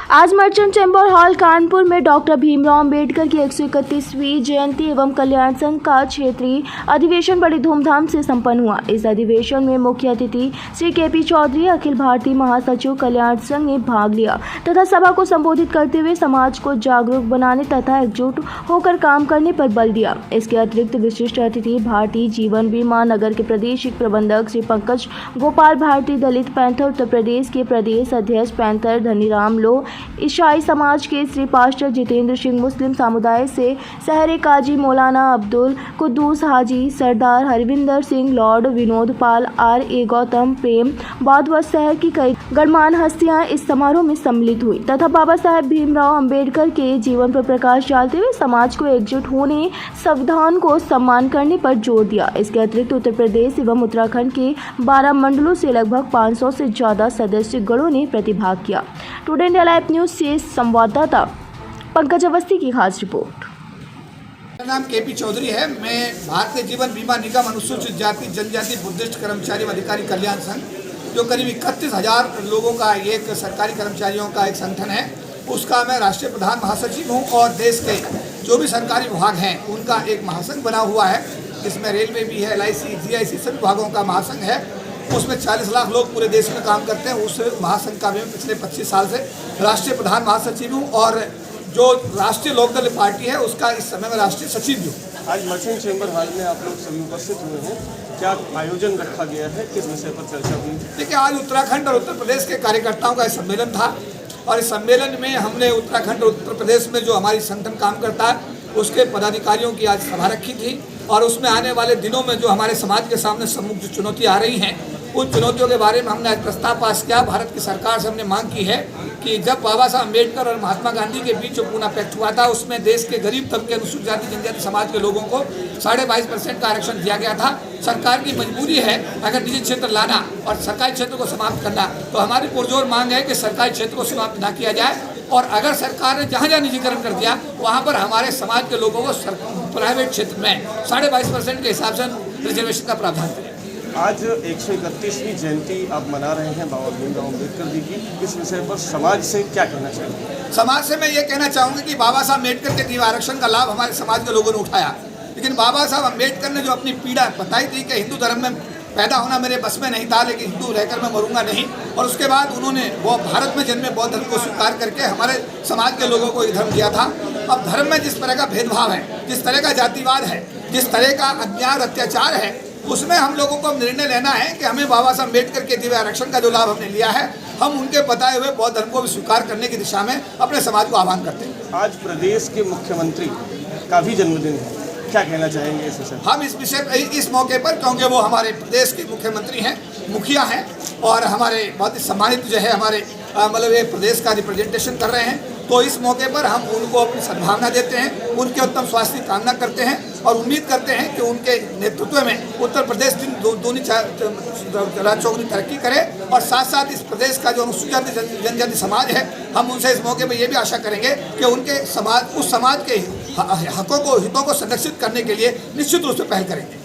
आज merchant chamber hall Kanpur में doctor Bhimrao Ambedkar की 131वीं जयंती एवं कल्याण संघ का क्षेत्रीय अधिवेशन बड़ी धूमधाम से संपन्न हुआ। इस अधिवेशन में मुख्य अतिथि श्री के.पी. चौधरी, अखिल भारतीय महासचिव कल्याण संघ ने भाग लिया तथा सभा को संबोधित करते हुए समाज को जागरूक बनाने तथा एकजुट होकर काम करने पर बल दिया। इसके अतिरिक्त विशिष्ट अतिथि भारतीय जीवन बीमा नगर के प्रादेशिक प्रबंधक श्री पंकज गोपाल, भारतीय दलित पैंथर उत्तर प्रदेश के प्रदेश अध्यक्ष पैंथर धनीराम लो, ईसाई समाज के श्री पास्टर जितेंद्र सिंह, मुस्लिम समुदाय से सहरे काजी मौलाना अब्दुल कुद्दूस हाजी, सरदार हरविंदर सिंह, लॉर्ड विनोद पाल, R.A. गौतम, प्रेम बौद्ध व शहर की कई गणमान्य हस्तियां इस समारोह में सम्मिलित हुई तथा बाबा साहेब भीमराव अंबेडकर के जीवन पर प्रकाश डालते हुए समाज को एकजुट होने, संविधान को सम्मान करने पर जोर दिया। इसके अतिरिक्त उत्तर प्रदेश एवं उत्तराखंड के 12 मंडलों से लगभग 500 से ज्यादा सदस्य गणों ने प्रतिभाग किया। टुडे इंडिया लाइव न्यूज से संवाददाता पंकज अवस्थी की खास रिपोर्ट। मेरा नाम के.पी. चौधरी है। मैं भारतीय जीवन बीमा निगम अनुसूचित जाति जनजाति बुद्धिस्ट कर्मचारी व अधिकारी कल्याण संघ, जो करीब 31,000 लोगों का एक सरकारी कर्मचारियों का एक संगठन है, उसका मैं राष्ट्रीय प्रधान महासचिव हूँ और देश के जो भी सरकारी विभाग हैं उनका एक महासंघ बना हुआ है, जिसमें रेलवे भी है, LIC, GIC सभी विभागों का महासंघ है। उसमें 40 लाख लोग पूरे देश में काम करते हैं। उस महासंघ का मैं पिछले 25 साल से राष्ट्रीय प्रधान महासचिव हूँ और जो राष्ट्रीय लोकदल पार्टी है उसका इस समय में राष्ट्रीय सचिव भी हूँ। आज मर्चेंट चैम्बर हॉल में आप लोग सभी उपस्थित हुए हैं, क्या आयोजन रखा गया है, किस विषय पर चर्चा हुई? देखिए, आज उत्तराखंड और उत्तर प्रदेश के कार्यकर्ताओं का सम्मेलन था और इस सम्मेलन में हमने उत्तराखंड और उत्तर प्रदेश में जो हमारी संगठन काम करता है उसके पदाधिकारियों की आज सभा रखी थी और उसमें आने वाले दिनों में जो हमारे समाज के सामने सम्मुख जो चुनौतियाँ आ रही हैं उन चुनौतियों के बारे में हमने आज प्रस्ताव पास किया। भारत की सरकार से हमने मांग की है कि जब बाबा साहब अम्बेडकर और महात्मा गांधी के बीच जो पूना पैक्ट हुआ था उसमें देश के गरीब तबके अनुसूचित जाति जनजाति समाज के लोगों को 22.5% का आरक्षण दिया गया था। सरकार की मजबूरी है अगर निजी क्षेत्र लाना और सरकारी क्षेत्र को समाप्त करना, तो हमारी पुरजोर मांग है कि सरकारी क्षेत्र को समाप्त न किया जाए और अगर सरकार ने जहाँ जहाँ निजीकरण कर दिया वहाँ पर हमारे समाज के लोगों को प्राइवेट क्षेत्र में 22.5% के हिसाब से रिजर्वेशन का प्रावधान करें। आज 131वीं जयंती आप मना रहे हैं बाबा भीमराव अम्बेडकर जी की, इस विषय पर समाज से क्या कहना चाहिए? समाज से मैं ये कहना चाहूँगा कि बाबा साहब अम्बेडकर के दिए आरक्षण का लाभ हमारे समाज के लोगों ने उठाया, लेकिन बाबा साहब अम्बेडकर ने जो अपनी पीड़ा बताई थी कि हिंदू धर्म में पैदा होना मेरे बस में नहीं था, लेकिन हिंदू रहकर मैं मरूंगा नहीं, और उसके बाद उन्होंने वो भारत में जन्मे बौद्ध धर्म को स्वीकार करके हमारे समाज के लोगों को ये धर्म दिया था। अब धर्म में जिस तरह का भेदभाव है, जिस तरह का जातिवाद है, जिस तरह का अन्याय अत्याचार है, उसमें हम लोगों को निर्णय लेना है कि हमें बाबा साहब अम्बेडकर के दिए आरक्षण का जो लाभ हमने लिया है, हम उनके बताए हुए बौद्ध धर्म को भी स्वीकार करने की दिशा में अपने समाज को आह्वान करते हैं। आज प्रदेश के मुख्यमंत्री का भी जन्मदिन है, क्या कहना चाहेंगे इस विषय? हम इस विषय इस मौके पर, क्योंकि वो हमारे प्रदेश के मुख्यमंत्री हैं, मुखिया हैं और हमारे बहुत ही सम्मानित जो है हमारे मतलब ये प्रदेश का रिप्रेजेंटेशन कर रहे हैं, तो इस मौके पर हम उनको अपनी सद्भावना देते हैं, उनके उत्तम स्वास्थ्य की कामना करते हैं और उम्मीद करते हैं कि उनके नेतृत्व में उत्तर प्रदेश दूनी चौगुनी तरक्की करे और साथ साथ इस प्रदेश का जो अनुसूचित जाति जनजाति समाज है, हम उनसे इस मौके पर ये भी आशा करेंगे कि उनके समाज उस समाज के हकों को हितों को संरक्षित करने के लिए निश्चित रूप से पहल करेंगे।